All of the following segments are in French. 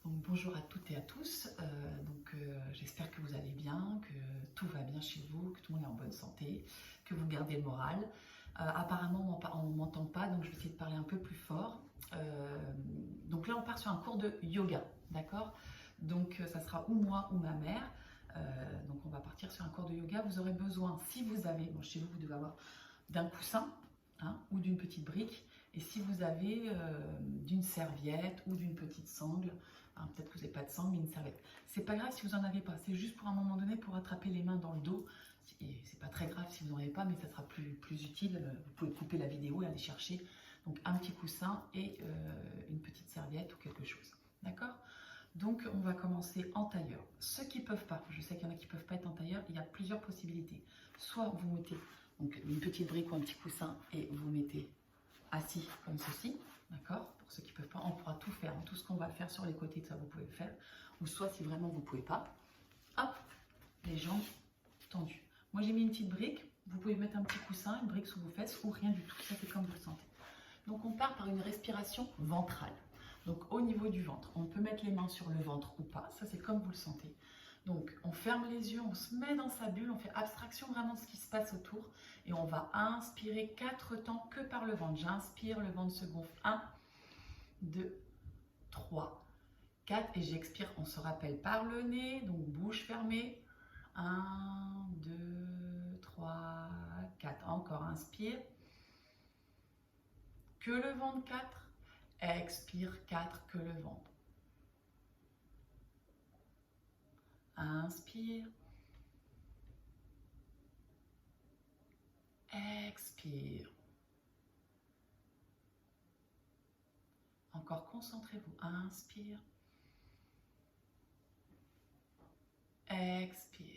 Donc, bonjour à toutes et à tous. J'espère que vous allez bien, que tout va bien chez vous, que tout le monde est en bonne santé, que vous gardez le moral. Apparemment, on ne m'entend pas, donc je vais essayer de parler un peu plus fort. Donc là, on part sur un cours de yoga, d'accord? Donc, ça sera ou moi ou ma mère. Donc, on va partir sur un cours de yoga. Vous aurez besoin, si vous avez, bon, chez vous, vous devez avoir d'un coussin ou d'une petite brique. Et si vous avez d'une serviette ou d'une petite sangle, peut-être que vous n'avez pas de sangle, mais une serviette. C'est pas grave si vous n'en avez pas, c'est juste pour un moment donné pour attraper les mains dans le dos. Et c'est pas très grave si vous n'en avez pas, mais ça sera plus utile. Vous pouvez couper la vidéo et aller chercher donc un petit coussin et une petite serviette ou quelque chose. D'accord? Donc on va commencer en tailleur. Ceux qui ne peuvent pas, je sais qu'il y en a qui ne peuvent pas être en tailleur, il y a plusieurs possibilités. Soit vous mettez donc, une petite brique ou un petit coussin et vous mettez assis comme ceci, d'accord? Pour ceux qui ne peuvent pas, on pourra tout faire. Tout ce qu'on va faire sur les côtés, ça vous pouvez le faire. Ou soit si vraiment vous ne pouvez pas, hop, les jambes tendues. Moi j'ai mis une petite brique, vous pouvez mettre un petit coussin, une brique sous vos fesses ou rien du tout, ça c'est comme vous le sentez. Donc on part par une respiration ventrale. Donc au niveau du ventre, on peut mettre les mains sur le ventre ou pas, ça c'est comme vous le sentez. Donc on ferme les yeux, on se met dans sa bulle, on fait abstraction vraiment de ce qui se passe autour et on va inspirer 4 temps que par le ventre. J'inspire, le ventre se gonfle. 1, 2, 3, 4 et j'expire, on se rappelle par le nez, donc bouche fermée. 1, 2, 3, 4. Encore inspire. Que le ventre 4. Expire 4, que le ventre. Inspire. Expire. Encore concentrez-vous. Inspire. Expire.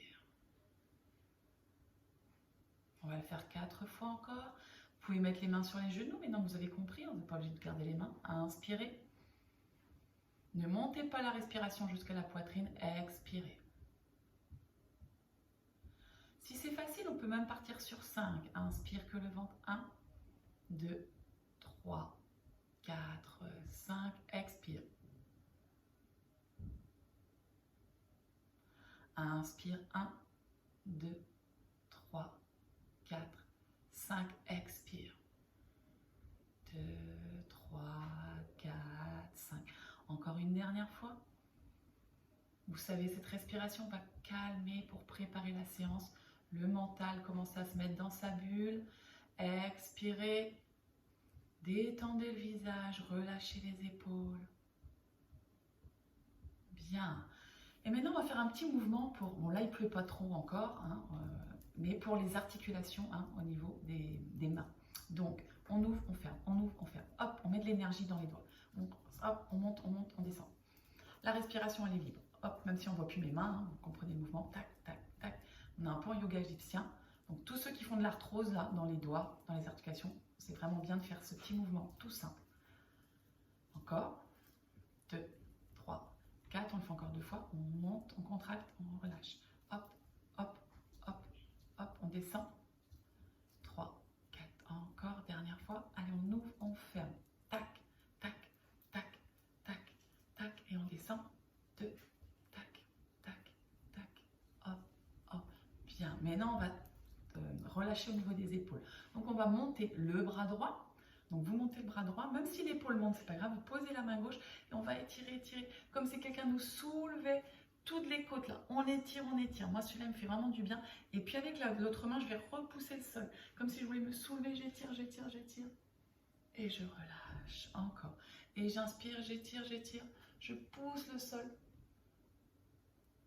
On va le faire 4 fois encore. Vous pouvez mettre les mains sur les genoux, mais non, vous avez compris, on n'est pas obligé de garder les mains. Inspirez. Ne montez pas la respiration jusqu'à la poitrine. Expirez. Si c'est facile, on peut même partir sur 5. Inspire que le ventre. 1, 2, 3, 4, 5. Expire. Inspire. 1, 2, 3, 4, 5. Expire. 2, 3, 4, 5. Encore une dernière fois. Vous savez, cette respiration va calmer pour préparer la séance. Le mental commence à se mettre dans sa bulle. Expirez. Détendez le visage. Relâchez les épaules. Bien. Et maintenant, on va faire un petit mouvement pour... Bon, là, il ne pleut pas trop encore, mais pour les articulations au niveau des mains. Donc, on ouvre, on ferme, on ouvre, on ferme. Hop, on met de l'énergie dans les doigts. Donc, hop, on monte, on descend. La respiration, elle est libre. Hop, même si on ne voit plus mes mains, vous comprenez le mouvement. Tac, tac, tac. On a un peu en yoga égyptien. Donc, tous ceux qui font de l'arthrose, là, dans les doigts, dans les articulations, c'est vraiment bien de faire ce petit mouvement tout simple. Encore. 2, 3, 4. On le fait encore 2 fois. On monte, on contracte, on relâche. Hop, hop, hop, hop. On descend. 3, 4. Encore. Dernière fois. Allez, on ouvre, on ferme. Tac, tac, tac, tac, tac. Et on descend. 2, tac, tac, tac. Hop, hop. Bien. Maintenant, on va relâcher au niveau des épaules. Donc, on va monter le bras droit. Donc, vous montez le bras droit. Même si l'épaule monte, c'est pas grave. Vous posez la main gauche et on va étirer, étirer. Comme si quelqu'un nous soulevait toutes les côtes là. On étire, on étire. Moi, celui-là me fait vraiment du bien. Et puis, avec l'autre main, je vais repousser le sol. Comme si je voulais me soulever. J'étire, j'étire, j'étire. Et je relâche. Encore. Et j'inspire, j'étire, j'étire. Je pousse le sol.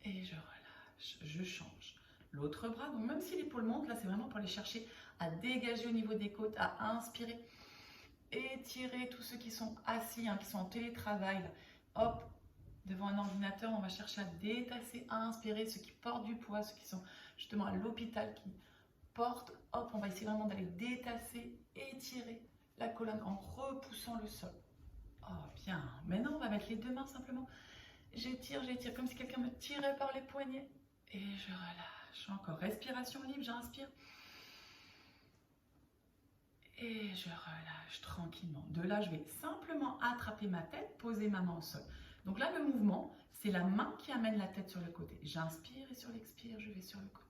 Et je relâche. Je change. L'autre bras, donc même si l'épaule monte, là c'est vraiment pour aller chercher à dégager au niveau des côtes, à inspirer, étirer tous ceux qui sont assis, qui sont en télétravail, hop, devant un ordinateur, on va chercher à détasser, à inspirer ceux qui portent du poids, ceux qui sont justement à l'hôpital, qui portent, hop, on va essayer vraiment d'aller détasser, étirer la colonne en repoussant le sol. Oh bien, maintenant on va mettre les 2 mains simplement, j'étire, j'étire, comme si quelqu'un me tirait par les poignets, et je relâche. Encore, respiration libre, j'inspire. Et je relâche tranquillement. De là, je vais simplement attraper ma tête, poser ma main au sol. Donc là, le mouvement, c'est la main qui amène la tête sur le côté. J'inspire et sur l'expire, je vais sur le côté.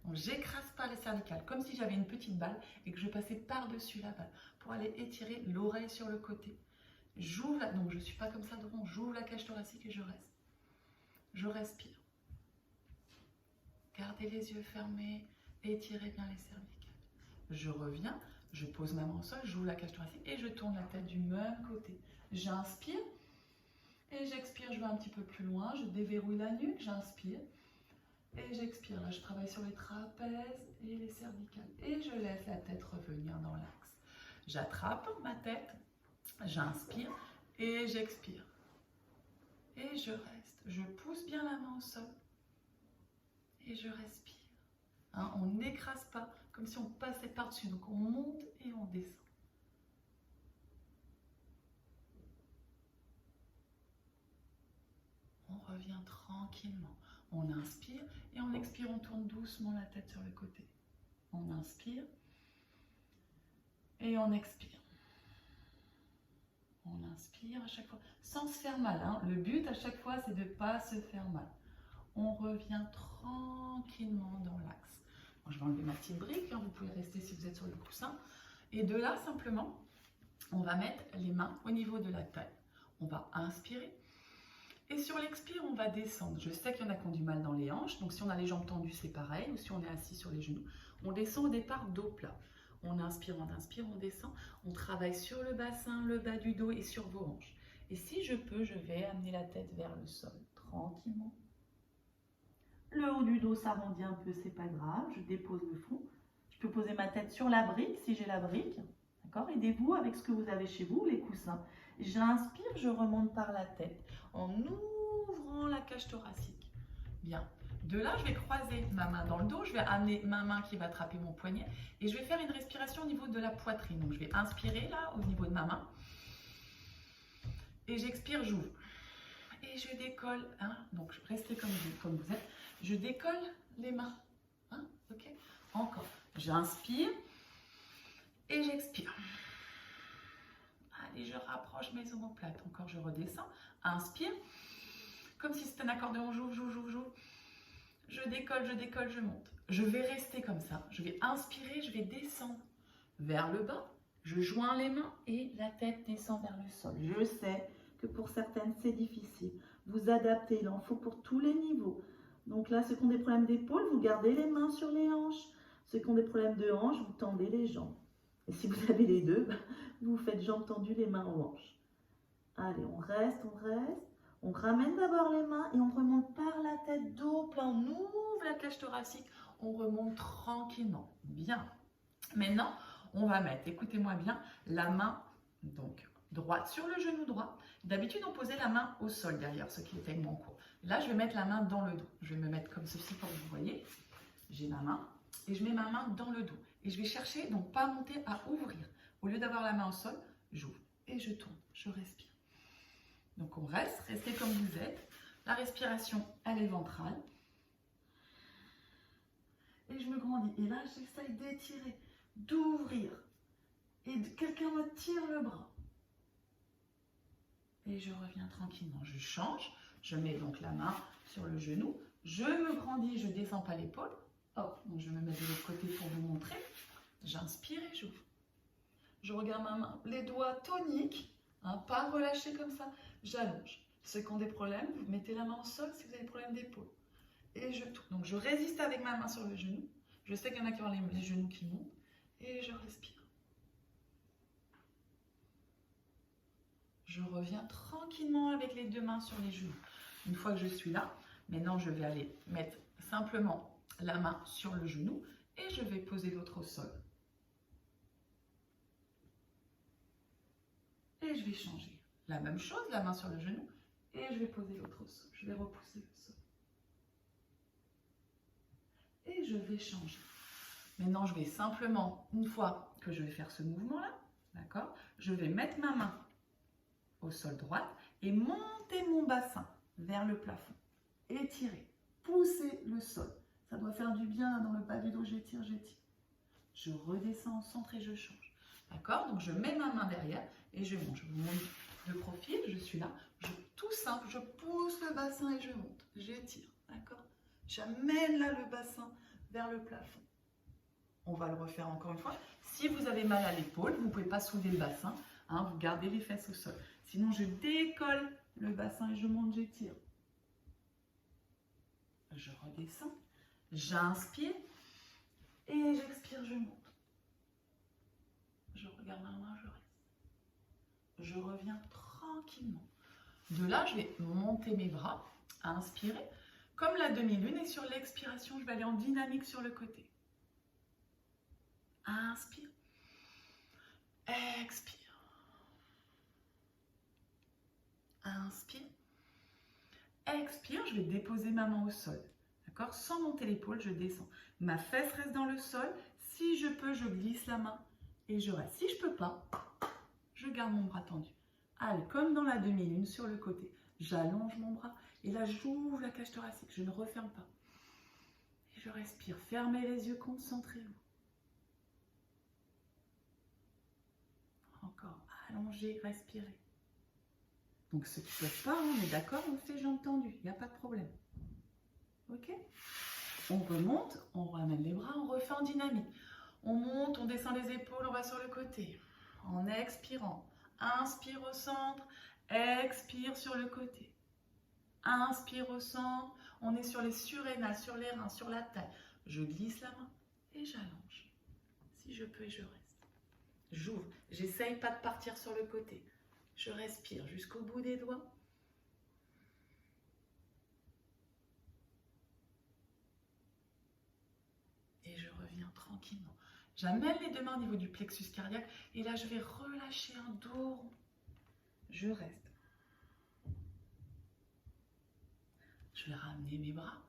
Donc, j'écrase pas les cervicales, comme si j'avais une petite balle et que je passais par-dessus la balle pour aller étirer l'oreille sur le côté. J'ouvre, donc je ne suis pas comme ça de rond, j'ouvre la cage thoracique et je reste. Je respire. Gardez les yeux fermés, étirez bien les cervicales. Je reviens, je pose ma main au sol, j'ouvre la cage thoracique et je tourne la tête du même côté. J'inspire et j'expire, je vais un petit peu plus loin, je déverrouille la nuque, j'inspire et j'expire. Là, je travaille sur les trapèzes et les cervicales et je laisse la tête revenir dans l'axe. J'attrape ma tête, j'inspire et j'expire. Et je reste. Je pousse bien la main au sol et je respire. Hein, on n'écrase pas comme si on passait par-dessus. Donc on monte et on descend. On revient tranquillement. On inspire et on expire. On tourne doucement la tête sur le côté. On inspire et on expire. On inspire à chaque fois, sans se faire mal. Hein. Le but à chaque fois, c'est de ne pas se faire mal. On revient tranquillement dans l'axe. Bon, je vais enlever ma petite brique. Hein. Vous pouvez rester si vous êtes sur le coussin. Et de là, simplement, on va mettre les mains au niveau de la taille. On va inspirer. Et sur l'expire, on va descendre. Je sais qu'il y en a qui ont du mal dans les hanches. Donc, si on a les jambes tendues, c'est pareil. Ou si on est assis sur les genoux. On descend au départ dos plat. On inspire, on descend. On travaille sur le bassin, le bas du dos et sur vos hanches. Et si je peux, je vais amener la tête vers le sol, tranquillement. Le haut du dos s'arrondit un peu, c'est pas grave. Je dépose le fond. Je peux poser ma tête sur la brique, si j'ai la brique. D'accord? Aidez-vous avec ce que vous avez chez vous, les coussins. J'inspire, je remonte par la tête, en ouvrant la cage thoracique. Bien. De là, je vais croiser ma main dans le dos, je vais amener ma main qui va attraper mon poignet et je vais faire une respiration au niveau de la poitrine. Donc, je vais inspirer là, au niveau de ma main. Et j'expire, j'ouvre. Et je décolle. Hein, donc, restez comme vous êtes. Je décolle les mains. Hein, ok? Encore. J'inspire et j'expire. Allez, je rapproche mes omoplates. Encore, je redescends. Inspire. Comme si c'était un accordéon. J'ouvre. Je décolle, je monte. Je vais rester comme ça. Je vais inspirer, je vais descendre vers le bas. Je joins les mains et la tête descend vers le sol. Je sais que pour certaines, c'est difficile. Vous adaptez, il en faut pour tous les niveaux. Donc là, ceux qui ont des problèmes d'épaule, vous gardez les mains sur les hanches. Ceux qui ont des problèmes de hanches, vous tendez les jambes. Et si vous avez les deux, vous faites jambes tendues, les mains aux hanches. Allez, on reste. On ramène d'abord les mains et on remonte par la tête, dos plat. On ouvre la cage thoracique, on remonte tranquillement. Bien. Maintenant, on va mettre, écoutez-moi bien, la main donc droite sur le genou droit. D'habitude, on posait la main au sol derrière, ce qui était mon cours. Là, je vais mettre la main dans le dos. Je vais me mettre comme ceci pour que vous voyez. J'ai ma main et je mets ma main dans le dos. Et je vais chercher, donc pas monter, à ouvrir. Au lieu d'avoir la main au sol, j'ouvre et je tourne, je respire. Donc on reste, restez comme vous êtes. La respiration, elle est ventrale. Et je me grandis. Et là, j'essaye d'étirer, d'ouvrir. Et quelqu'un me tire le bras. Et je reviens tranquillement. Je change. Je mets donc la main sur le genou. Je me grandis, je ne descends pas l'épaule. Hop, donc je me mets de l'autre côté pour vous montrer. J'inspire et j'ouvre. Je regarde ma main, les doigts toniques, hein, pas relâchés comme ça. J'allonge. Ceux qui ont des problèmes, vous mettez la main au sol si vous avez des problèmes d'épaule. Et je tourne. Donc je résiste avec ma main sur le genou. Je sais qu'il y en a qui ont les genoux qui montent. Et je respire. Je reviens tranquillement avec les deux mains sur les genoux. Une fois que je suis là, maintenant je vais aller mettre simplement la main sur le genou et je vais poser l'autre au sol. Et je vais changer. La même chose, la main sur le genou, et je vais poser l'autre au sol. Je vais repousser le sol. Et je vais changer. Maintenant, je vais simplement, une fois que je vais faire ce mouvement-là, d'accord, je vais mettre ma main au sol droite et monter mon bassin vers le plafond. Étirer, pousser le sol. Ça doit faire du bien dans le bas du dos, j'étire. Je redescends au centre et je change. D'accord? Donc, je mets ma main derrière et je monte. Je vous montre de profil, je suis là, je simple, je pousse le bassin et je monte. J'étire, d'accord? J'amène là le bassin vers le plafond. On va le refaire encore une fois. Si vous avez mal à l'épaule, vous ne pouvez pas soulever le bassin, hein, vous gardez les fesses au sol. Sinon, je décolle le bassin et je monte, j'étire. Je redescends, j'inspire et j'expire, je monte. Je regarde ma main, je reste. Je reviens tranquillement. De là, je vais monter mes bras, inspirer. Comme la demi-lune, et sur l'expiration, je vais aller en dynamique sur le côté. Inspire. Expire. Inspire. Expire, je vais déposer ma main au sol. D'accord? Sans monter l'épaule, je descends. Ma fesse reste dans le sol. Si je peux, je glisse la main et je reste. Si je ne peux pas, je garde mon bras tendu. Allez, comme dans la demi-lune, sur le côté. J'allonge mon bras et là, j'ouvre la cage thoracique. Je ne referme pas. Et je respire. Fermez les yeux, concentrez-vous. Encore. Allongez, respirez. Donc, ceux qui ne peuvent pas, on est d'accord, on fait jambes tendues. Il n'y a pas de problème. Ok? On remonte, on ramène les bras, on refait en dynamique. On monte, on descend les épaules, on va sur le côté. En expirant. Inspire au centre, expire sur le côté. Inspire au centre, on est sur les surrénales, sur les reins, sur la taille. Je glisse la main et j'allonge. Si je peux et je reste. J'ouvre, j'essaye pas de partir sur le côté. Je respire jusqu'au bout des doigts. Et je reviens tranquillement. J'amène les deux mains au niveau du plexus cardiaque et là je vais relâcher un dos rond. Je reste. Je vais ramener mes bras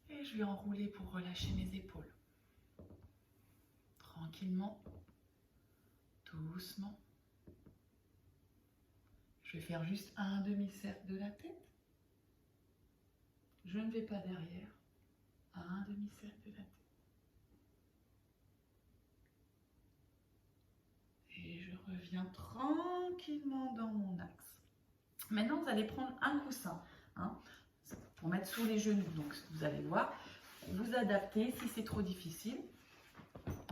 et je vais enrouler pour relâcher mes épaules. Tranquillement, doucement. Je vais faire juste un demi-cercle de la tête. Je ne vais pas derrière. Un demi-cercle de la tête. Et je reviens tranquillement dans mon axe. Maintenant, vous allez prendre un coussin, hein, pour mettre sous les genoux. Donc, vous allez voir, vous adaptez. Si c'est trop difficile,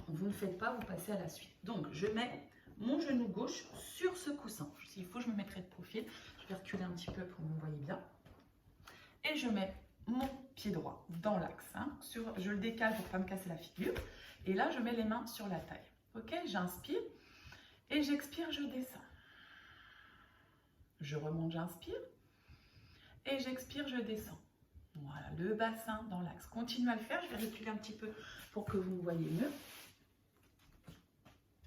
vous ne faites pas, vous passez à la suite. Donc, je mets mon genou gauche sur ce coussin. S'il faut, je me mettrai de profil. Je vais reculer un petit peu pour que vous me voyez bien. Et je mets mon pied droit dans l'axe. Hein, je le décale pour ne pas me casser la figure. Et là, je mets les mains sur la taille. Ok, j'inspire. Et j'expire, je descends. Je remonte, j'inspire. Et j'expire, je descends. Voilà, le bassin dans l'axe. Continuez à le faire. Je vais reculer un petit peu pour que vous me voyez mieux.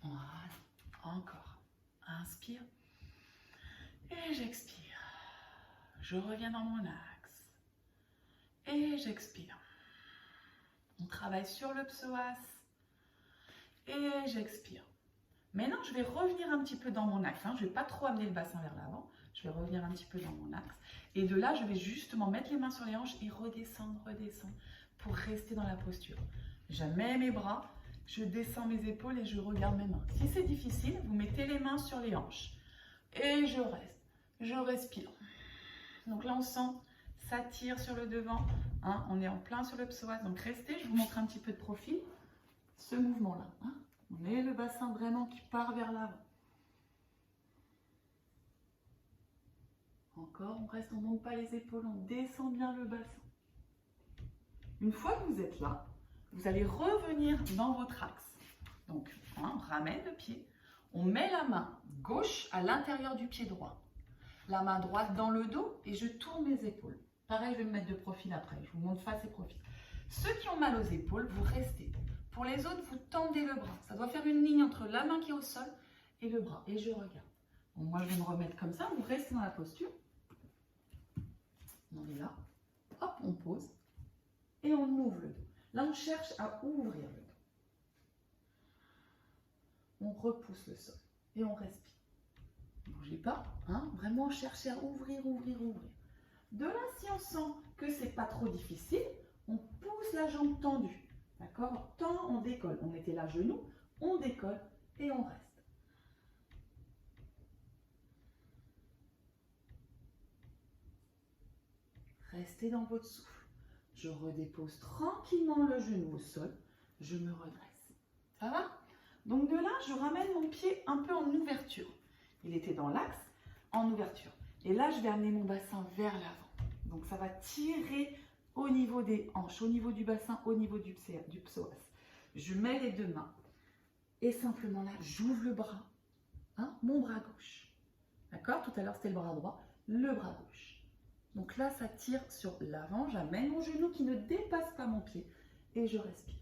Voilà, encore. Inspire. Et j'expire. Je reviens dans mon axe. Et j'expire. On travaille sur le psoas. Et j'expire. Maintenant, je vais revenir un petit peu dans mon axe. Hein. Je ne vais pas trop amener le bassin vers l'avant. Je vais revenir un petit peu dans mon axe. Et de là, je vais justement mettre les mains sur les hanches et redescendre, redescendre pour rester dans la posture. J'amène mes bras, je descends mes épaules et je regarde mes mains. Si c'est difficile, vous mettez les mains sur les hanches. Et je reste. Je respire. Donc là, on sent, ça tire sur le devant. Hein. On est en plein sur le psoas. Donc restez, je vous montre un petit peu de profil. Ce mouvement-là. Hein. On met le bassin vraiment qui part vers l'avant. Encore, on reste, on ne monte pas les épaules, on descend bien le bassin. Une fois que vous êtes là, vous allez revenir dans votre axe. Donc, hein, on ramène le pied, on met la main gauche à l'intérieur du pied droit. La main droite dans le dos et je tourne mes épaules. Pareil, je vais me mettre de profil après, je vous montre face et profil. Ceux qui ont mal aux épaules, vous restez. Pour les autres, vous tendez le bras. Ça doit faire une ligne entre la main qui est au sol et le bras. Et je regarde. Bon, moi, je vais me remettre comme ça. Vous restez dans la posture. On est là. Hop, on pose. Et on ouvre le dos. Là, on cherche à ouvrir le dos. On repousse le sol. Et on respire. Ne bougez pas. Hein, vraiment, cherchez à ouvrir, ouvrir, ouvrir. De là, si on sent que c'est pas trop difficile, on pousse la jambe tendue. D'accord? Tant on décolle. On était là, genou, on décolle et on reste. Restez dans votre souffle. Je redépose tranquillement le genou au sol. Je me redresse. Ça va? Donc de là, je ramène mon pied un peu en ouverture. Il était dans l'axe, en ouverture. Et là, je vais amener mon bassin vers l'avant. Donc ça va tirer au niveau des hanches, au niveau du bassin, au niveau du psoas. Je mets les deux mains. Et simplement là, j'ouvre le bras. Mon bras gauche. D'accord? Tout à l'heure, c'était le bras droit. Le bras gauche. Donc là, ça tire sur l'avant. J'amène mon genou qui ne dépasse pas mon pied. Et je respire.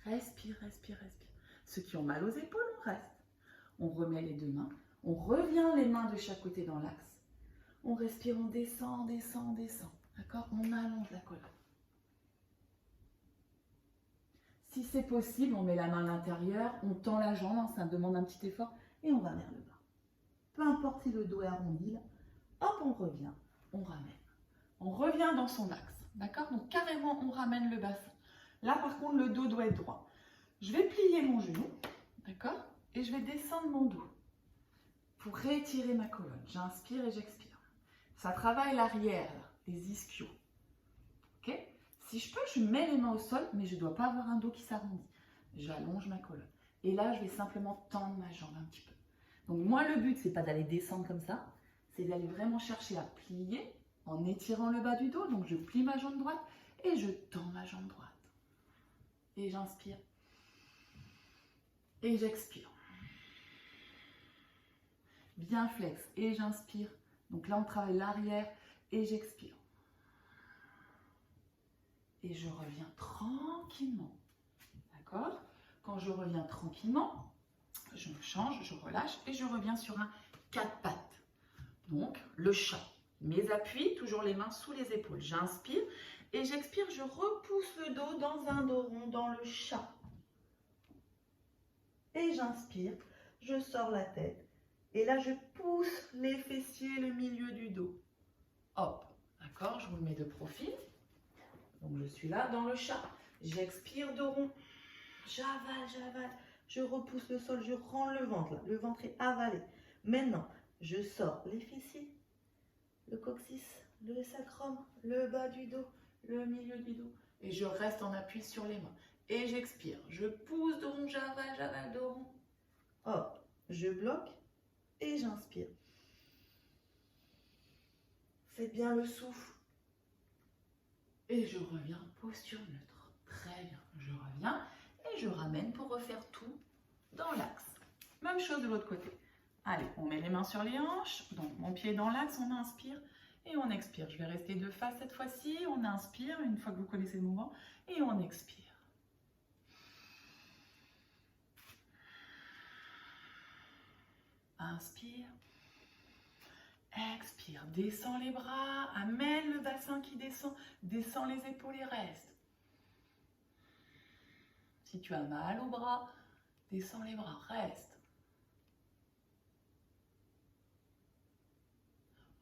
Respire, respire, respire. Ceux qui ont mal aux épaules, on reste. On remet les deux mains. On revient les mains de chaque côté dans l'axe. On respire, on descend, descend, descend. D'accord? On allonge la colonne. Si c'est possible, on met la main à l'intérieur, on tend la jambe, ça demande un petit effort, et on va vers le bas. Peu importe si le dos est arrondi, là, hop, on revient, on ramène. On revient dans son axe, d'accord? Donc carrément, on ramène le bassin. Là, par contre, le dos doit être droit. Je vais plier mon genou, d'accord? Et je vais descendre mon dos pour réétirer ma colonne. J'inspire et j'expire. Ça travaille l'arrière, les ischios. Ok? Si je peux, je mets les mains au sol, mais je ne dois pas avoir un dos qui s'arrondit. J'allonge ma colonne. Et là, je vais simplement tendre ma jambe un petit peu. Donc moi, le but, c'est pas d'aller descendre comme ça, c'est d'aller vraiment chercher à plier en étirant le bas du dos. Donc je plie ma jambe droite et je tends ma jambe droite. Et j'inspire. Et j'expire. Bien flex. Et j'inspire. Donc là, on travaille l'arrière et j'expire. Et je reviens tranquillement. D'accord? Quand je reviens tranquillement, je me change, je relâche et je reviens sur un 4 pattes. Donc, le chat. Mes appuis, toujours les mains sous les épaules. J'inspire et j'expire, je repousse le dos dans un dos rond, dans le chat. Et j'inspire, je sors la tête. Et là, je pousse les fessiers, le milieu du dos. Hop, d'accord? Je vous le mets de profil. Donc, je suis là dans le chat. J'expire, dos rond. J'avale, j'avale. Je repousse le sol, je rends le ventre. Là. Le ventre est avalé. Maintenant, je sors les fessiers, le coccyx, le sacrum, le bas du dos, le milieu du dos. Et je reste en appui sur les mains. Et j'expire. Je pousse, dos rond, j'avale, j'avale, dos rond. Hop, je bloque et j'inspire. Faites bien le souffle. Et je reviens, posture neutre. Très bien, je reviens et je ramène pour refaire tout dans l'axe. Même chose de l'autre côté. Allez, on met les mains sur les hanches. Donc, mon pied dans l'axe, on inspire et on expire. Je vais rester de face cette fois-ci. On inspire, une fois que vous connaissez le mouvement, et on expire. Inspire. Expire, descends les bras, amène le bassin qui descend, descends les épaules et reste. Si tu as mal au bras, descends les bras, reste.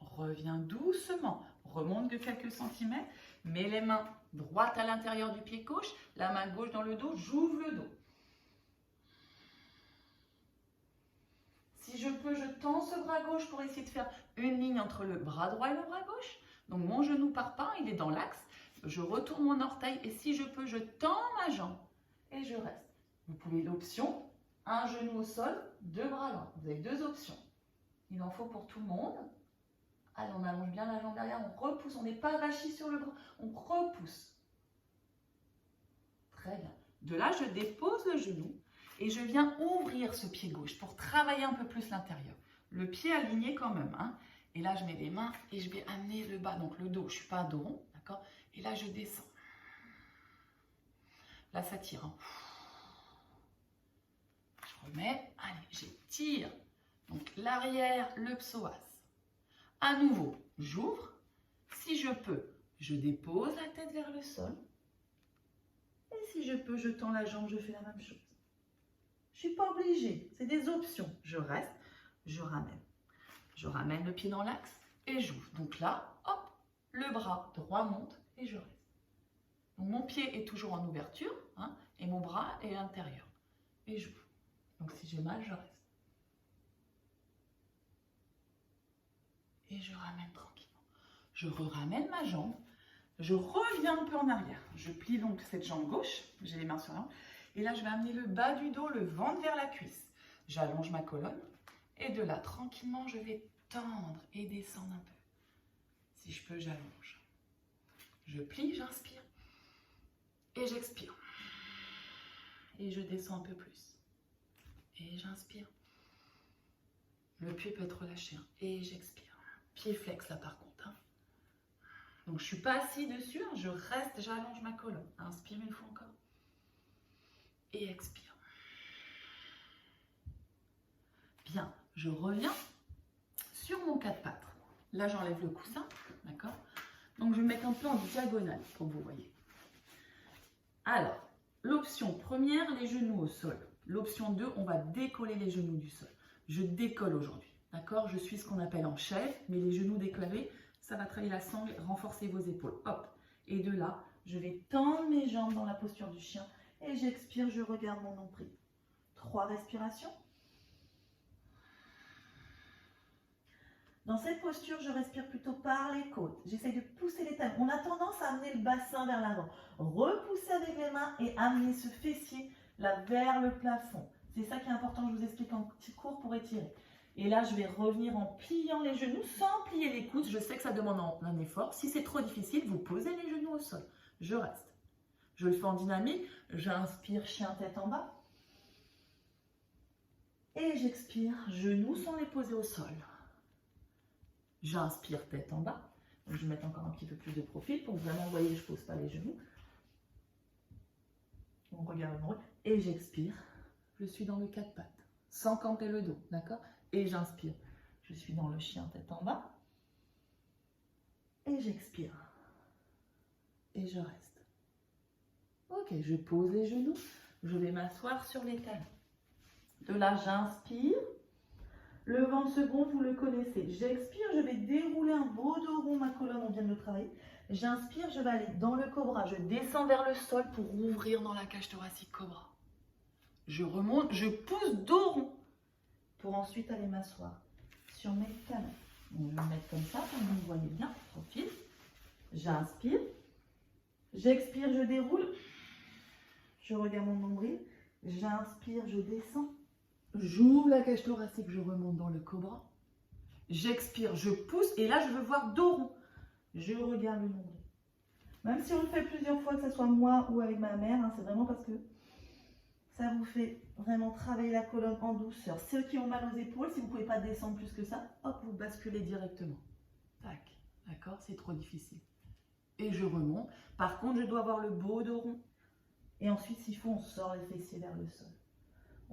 Reviens doucement, remonte de quelques centimètres, mets les mains droites à l'intérieur du pied gauche, la main gauche dans le dos, j'ouvre le dos. Si je peux, je tends ce bras gauche pour essayer de faire une ligne entre le bras droit et le bras gauche. Donc mon genou part pas, il est dans l'axe. Je retourne mon orteil et si je peux, je tends ma jambe et je reste. Vous pouvez l'option, un genou au sol, deux bras là. Vous avez deux options. Il en faut pour tout le monde. Allez, on allonge bien la jambe derrière, on repousse, on n'est pas avachi sur le bras, on repousse. Très bien. De là, je dépose le genou. Et je viens ouvrir ce pied gauche pour travailler un peu plus l'intérieur. Le pied aligné quand même. Hein. Et là, je mets les mains et je vais amener le bas, donc le dos. Je ne suis pas à dos rond, d'accord? Et là, je descends. Là, ça tire. Hein. Je remets. Allez, j'étire. Donc, l'arrière, le psoas. À nouveau, j'ouvre. Si je peux, je dépose la tête vers le sol. Et si je peux, je tends la jambe, je fais la même chose. Je ne suis pas obligée, c'est des options. Je reste, je ramène. Je ramène le pied dans l'axe et j'ouvre. Donc là, hop, le bras droit monte et je reste. Donc mon pied est toujours en ouverture hein, et mon bras est à l'intérieur. Et j'ouvre. Donc si j'ai mal, je reste. je ramène tranquillement. Je ramène ma jambe. Je reviens un peu en arrière. Je plie donc cette jambe gauche. J'ai les mains sur l'avant. Et là, je vais amener le bas du dos, le ventre vers la cuisse. J'allonge ma colonne. Et de là, tranquillement, je vais tendre et descendre un peu. Si je peux, j'allonge. Je plie, j'inspire. Et j'expire. Et je descends un peu plus. Et j'inspire. Le pied peut être relâché. Et j'expire. Pied flex là par contre. Donc je ne suis pas assis dessus. Je reste, j'allonge ma colonne. Inspire une fois encore. Et expire. Bien. Je reviens sur mon quatre pattes. Là, j'enlève le coussin. D'accord? Donc je vais me mettre un peu en diagonale pour que vous voyez. Alors, l'option première, les genoux au sol. L'option 2, on va décoller les genoux du sol. Je décolle aujourd'hui, d'accord? Je suis ce qu'on appelle en chaise, mais les genoux décollés, ça va travailler la sangle, renforcer vos épaules. Hop! Et de là, je vais tendre mes jambes dans la posture du chien et j'expire, je regarde mon nombril. 3 respirations. Dans cette posture, je respire plutôt par les côtes. J'essaye de pousser les talons. On a tendance à amener le bassin vers l'avant. Repousser avec les mains et amener ce fessier là vers le plafond. C'est ça qui est important, je vous explique en petit cours pour étirer. Et là, je vais revenir en pliant les genoux sans plier les coudes. Je sais que ça demande un effort. Si c'est trop difficile, vous posez les genoux au sol. Je reste. Je le fais en dynamique. J'inspire, chien tête en bas. Et j'expire, genoux sans les poser au sol. J'inspire tête en bas. Donc, je vais mettre encore un petit peu plus de profil pour que vraiment, vous voyez, je ne pose pas les genoux. On regarde le haut. Et j'expire. Je suis dans le quatre pattes, sans camper le dos, d'accord? Et j'inspire. Je suis dans le chien tête en bas. Et j'expire. Et je reste. Ok, je pose les genoux. Je vais m'asseoir sur les talons. De là, j'inspire. Le vent second, vous le connaissez. J'expire, je vais dérouler un beau dos rond, ma colonne, on vient de le travailler. J'inspire, je vais aller dans le cobra. Je descends vers le sol pour ouvrir dans la cage thoracique cobra. Je remonte, je pousse dos rond pour ensuite aller m'asseoir sur mes talons. Donc, je vais me mettre comme ça, comme vous me voyez bien, profil. J'inspire. J'expire, je déroule. Je regarde mon nombril. J'inspire, je descends. J'ouvre la cage thoracique, je remonte dans le cobra. J'expire, je pousse et là je veux voir dos rond. Je regarde le nombril. Même si on le fait plusieurs fois, que ce soit moi ou avec ma mère, c'est vraiment parce que ça vous fait vraiment travailler la colonne en douceur. Ceux qui ont mal aux épaules, si vous ne pouvez pas descendre plus que ça, hop, vous basculez directement. Tac, d'accord, c'est trop difficile. Et je remonte. Par contre, je dois avoir le beau dos rond. Et ensuite, s'il faut, on sort les fessiers vers le sol.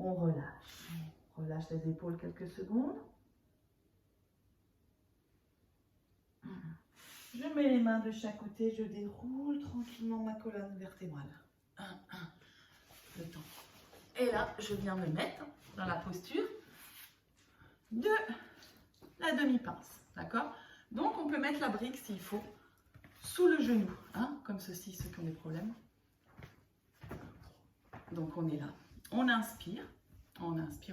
On relâche. On relâche les épaules quelques secondes. Je mets les mains de chaque côté. Je déroule tranquillement ma colonne vertébrale. Le temps. Et là, je viens me mettre dans la posture de la demi-pince. D'accord? Donc, on peut mettre la brique s'il faut sous le genou. Comme ceci, ceux qui ont des problèmes. Donc, on est là. On inspire, on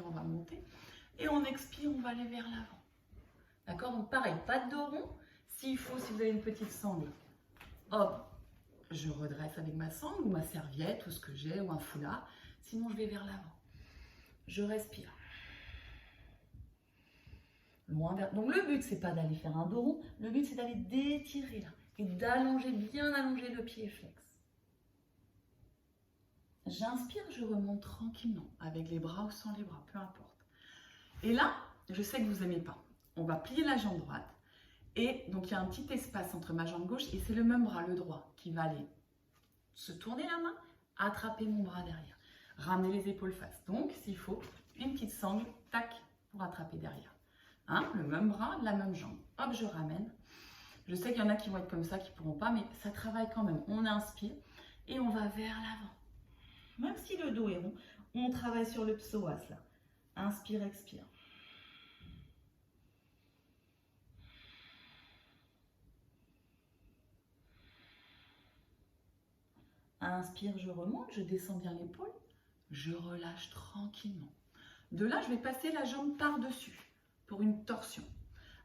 va monter, et on expire, on va aller vers l'avant. D'accord? Donc pareil, pas de dos rond. S'il faut, si vous avez une petite sangle, hop, je redresse avec ma sangle ou ma serviette ou ce que j'ai, ou un foulard. Sinon, je vais vers l'avant. Je respire. Loin vers... Donc le but, c'est pas d'aller faire un dos rond. Le but, c'est d'aller d'étirer là et d'allonger, bien allonger le pied flex. J'inspire, je remonte tranquillement, avec les bras ou sans les bras, peu importe. Et là, je sais que vous n'aimez pas. On va plier la jambe droite. Et donc, il y a un petit espace entre ma jambe gauche et c'est le même bras, le droit, qui va aller se tourner la main, attraper mon bras derrière. Ramener les épaules face. Donc, s'il faut, une petite sangle, tac, pour attraper derrière. Le même bras, la même jambe. Hop, je ramène. Je sais qu'il y en a qui vont être comme ça, qui ne pourront pas, mais ça travaille quand même. On inspire et on va vers l'avant. Même si le dos est rond, on travaille sur le psoas là. Inspire, expire. Inspire, je remonte, je descends bien l'épaule. Je relâche tranquillement. De là, je vais passer la jambe par-dessus pour une torsion.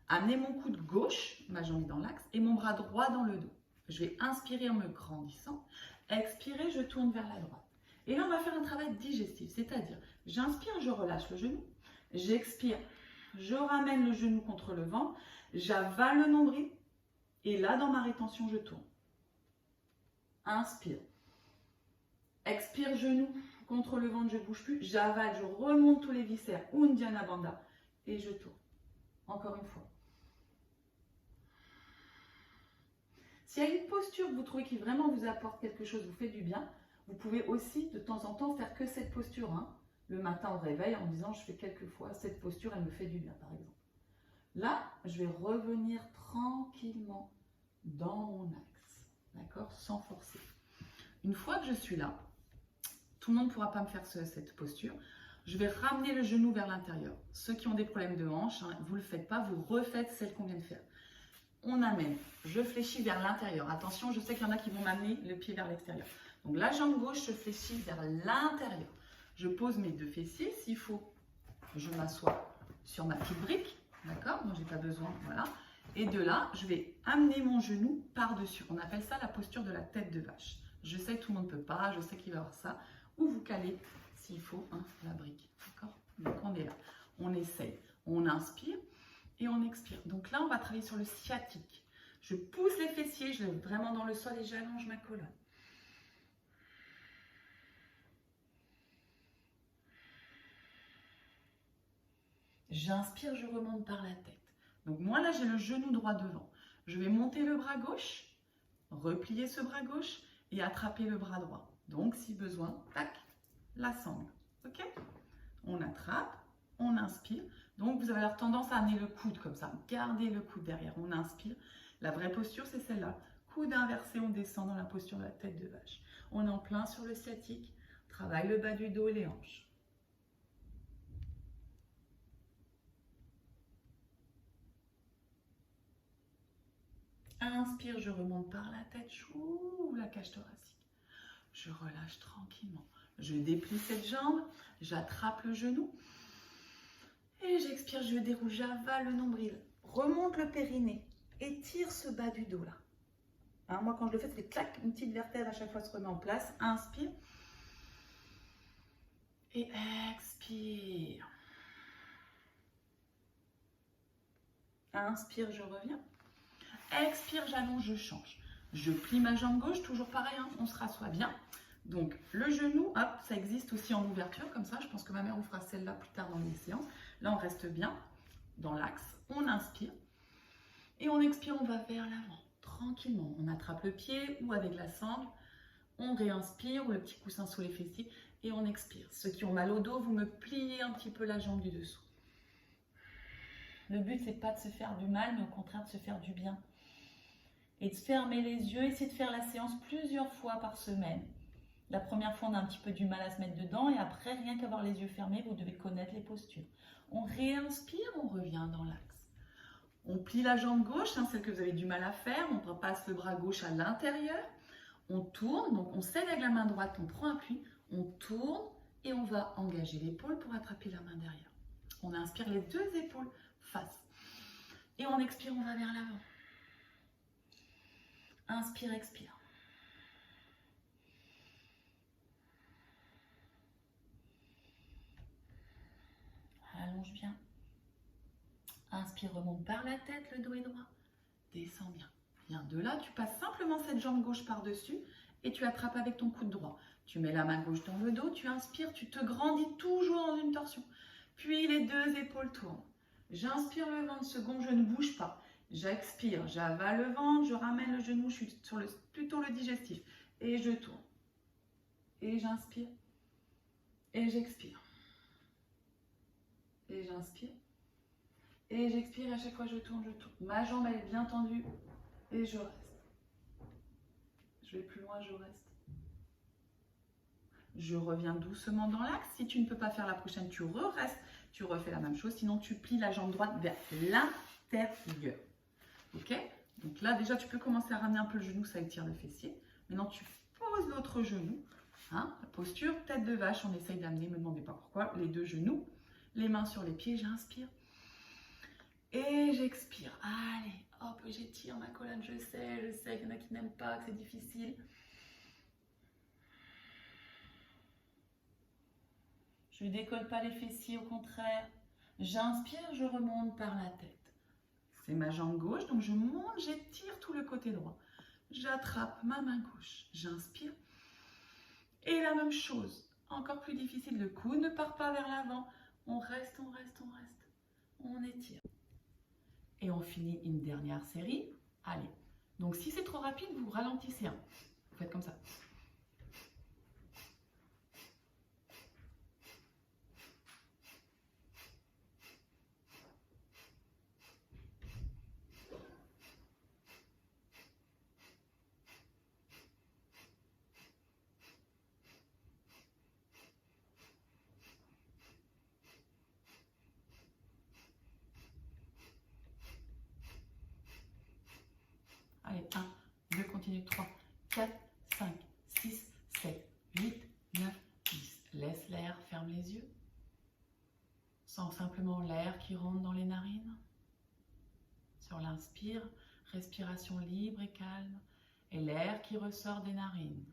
Amener mon coude gauche, ma jambe est dans l'axe, et mon bras droit dans le dos. Je vais inspirer en me grandissant. Expirer, je tourne vers la droite. Et là, on va faire un travail digestif, c'est-à-dire, j'inspire, je relâche le genou. J'expire, je ramène le genou contre le ventre. J'avale le nombril. Et là, dans ma rétention, je tourne. Inspire. Expire, genou contre le ventre, je ne bouge plus. J'avale, je remonte tous les viscères. Uddiyana Bandha. Et je tourne. Encore une fois. S'il y a une posture que vous trouvez qui vraiment vous apporte quelque chose, vous fait du bien, vous pouvez aussi de temps en temps faire que cette posture. Le matin au réveil en disant je fais quelques fois cette posture, elle me fait du bien par exemple. Là, je vais revenir tranquillement dans mon axe. D'accord? Sans forcer. Une fois que je suis là, tout le monde ne pourra pas me faire cette posture. Je vais ramener le genou vers l'intérieur. Ceux qui ont des problèmes de hanche, vous ne le faites pas, vous refaites celle qu'on vient de faire. On amène, je fléchis vers l'intérieur. Attention, je sais qu'il y en a qui vont m'amener le pied vers l'extérieur. Donc la jambe gauche, je fléchis vers l'intérieur. Je pose mes deux fessiers, s'il faut, je m'assois sur ma petite brique. D'accord? Moi, je n'ai pas besoin, voilà. Et de là, je vais amener mon genou par-dessus. On appelle ça la posture de la tête de vache. Je sais que tout le monde ne peut pas, je sais qu'il va y avoir ça. Ou vous calez, s'il faut, la brique. D'accord? Donc on est là. On essaye. On inspire et on expire. Donc là, on va travailler sur le sciatique. Je pousse les fessiers, je lève vraiment dans le sol et j'allonge ma colonne. J'inspire, je remonte par la tête. Donc moi là, j'ai le genou droit devant. Je vais monter le bras gauche, replier ce bras gauche et attraper le bras droit. Donc si besoin, tac, la sangle. Ok? On attrape, on inspire. Donc vous avez alors tendance à amener le coude comme ça. Gardez le coude derrière, on inspire. La vraie posture, c'est celle-là. Coude inversé, on descend dans la posture de la tête de vache. On est en plein sur le sciatique. Travaille le bas du dos et les hanches. Inspire, je remonte par la tête, j'ouvre la cage thoracique. Je relâche tranquillement. Je déplie cette jambe, j'attrape le genou. Et j'expire, je déroule, j'avale le nombril. Remonte le périnée. Étire ce bas du dos là. Moi quand je le fais, c'est clac, une petite vertèbre à chaque fois se remet en place. Inspire. Et expire. Inspire, je reviens. Expire, j'allonge, je change. Je plie ma jambe gauche, toujours pareil, on se rassoit bien. Donc le genou, hop, ça existe aussi en ouverture, comme ça. Je pense que ma mère vous fera celle-là plus tard dans les séances. Là, on reste bien dans l'axe. On inspire. Et on expire, on va vers l'avant, tranquillement. On attrape le pied ou avec la sangle. On réinspire, ou le petit coussin sous les fessiers. Et on expire. Ceux qui ont mal au dos, vous me pliez un petit peu la jambe du dessous. Le but, c'est pas de se faire du mal, mais au contraire de se faire du bien. Et de fermer les yeux, essayer de faire la séance plusieurs fois par semaine. La première fois, on a un petit peu du mal à se mettre dedans et après, rien qu'avoir les yeux fermés, vous devez connaître les postures. On réinspire, on revient dans l'axe. On plie la jambe gauche, celle que vous avez du mal à faire. On passe le bras gauche à l'intérieur. On tourne, donc on scelle avec la main droite, on prend appui. On tourne et on va engager l'épaule pour attraper la main derrière. On inspire les deux épaules face. Et on expire, on va vers l'avant. Inspire, expire. Allonge bien. Inspire, remonte par la tête, le dos est droit. Descends bien. Bien, de là, tu passes simplement cette jambe gauche par-dessus et tu attrapes avec ton coude droit. Tu mets la main gauche dans le dos, tu inspires, tu te grandis toujours dans une torsion. Puis les deux épaules tournent. J'inspire le ventre, second, je ne bouge pas. J'expire, j'avale le ventre, je ramène le genou, je suis sur plutôt le digestif. Et je tourne. Et j'inspire. Et j'expire. Et j'inspire. Et j'expire, et à chaque fois je tourne, je tourne. Ma jambe elle est bien tendue. Et je reste. Je vais plus loin, je reste. Je reviens doucement dans l'axe. Si tu ne peux pas faire la prochaine, tu restes. Tu refais la même chose. Sinon, tu plies la jambe droite vers l'intérieur. Ok? Donc là, déjà, tu peux commencer à ramener un peu le genou, ça étire le fessier. Maintenant, tu poses l'autre genou. La posture, tête de vache. On essaye d'amener, ne me demandez pas pourquoi, les deux genoux. Les mains sur les pieds, j'inspire. Et j'expire. Allez, hop, j'étire ma colonne, je sais qu'il y en a qui n'aiment pas, que c'est difficile. Je ne décolle pas les fessiers, au contraire. J'inspire, je remonte par la tête. C'est ma jambe gauche, donc je monte, j'étire tout le côté droit. J'attrape ma main gauche, j'inspire. Et la même chose, encore plus difficile, le coude ne part pas vers l'avant. On reste, on reste, on reste. On étire. Et on finit une dernière série. Allez, donc si c'est trop rapide, vous ralentissez un. Vous faites comme ça. Allez, 1, 2, continue, 3, 4, 5, 6, 7, 8, 9, 10. Laisse l'air, ferme les yeux. Sens simplement l'air qui rentre dans les narines. Sur l'inspire, respiration libre et calme. Et l'air qui ressort des narines.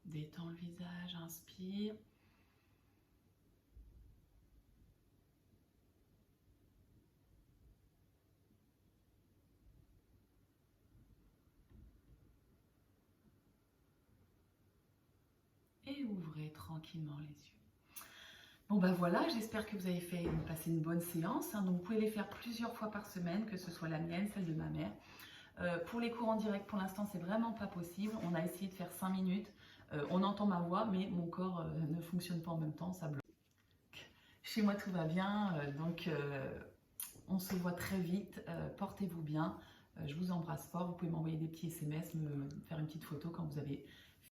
Détends le visage, inspire. Et ouvrez tranquillement les yeux. Bon ben voilà, j'espère que vous avez passé une bonne séance. Donc vous pouvez les faire plusieurs fois par semaine, que ce soit la mienne, celle de ma mère. Pour les cours en direct, pour l'instant, c'est vraiment pas possible. On a essayé de faire 5 minutes. On entend ma voix, mais mon corps ne fonctionne pas en même temps, ça bloque. Chez moi, tout va bien. On se voit très vite. Portez-vous bien. Je vous embrasse fort. Vous pouvez m'envoyer des petits SMS, me faire une petite photo quand vous avez